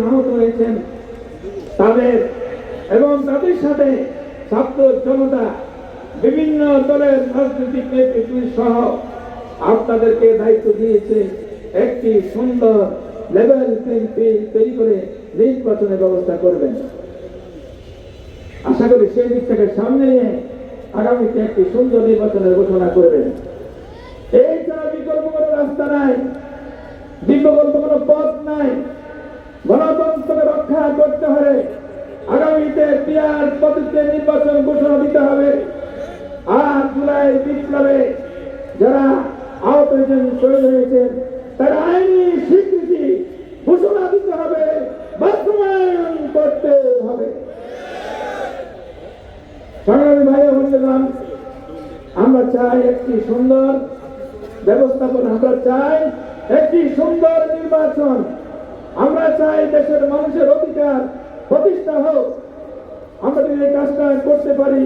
আহত হয়েছেন তাদের এবং তাদের সাথে ছাত্র জনতা বিভিন্ন দলের রাজনৈতিক নেতৃত্ব সহ আপনাদেরকে দায়িত্ব দিয়েছে একটি সুন্দর লেভেল প্লেইং ফিল্ড তৈরি করে নির্বাচনের ব্যবস্থা করবেন। আশা করি সেই দিক থেকে সামনে নিয়ে আগামীতে একটি সুন্দর নির্বাচনের ঘোষণা করবেন। এই ছাড়া বিকল্প কোনো রাস্তা নাই, বিকল্প কোনো পথ নাই। গণতন্ত্রকে রক্ষা করতে হলে আগামীতে পিয়ার পদ্ধতিতে নির্বাচন ঘোষণা দিতে হবে। আর জুলাই বিপ্লবে যারা আহত হয়েছেন, শহীদ হয়েছেন, তার আইনি স্বীকৃতি ঘোষণা দিতে হবে, বাস্তবায়ন করতে হবে। সংগ্রামী ভাই বন্ধুগণ, আমরা চাই একটি সুন্দর ব্যবস্থাপনা, আমরা চাই একটি সুন্দর নির্বাচন, আমরা চাই দেশের মানুষের অধিকার প্রতিষ্ঠা হোক। আমরা যদি এই কাজটা করতে পারি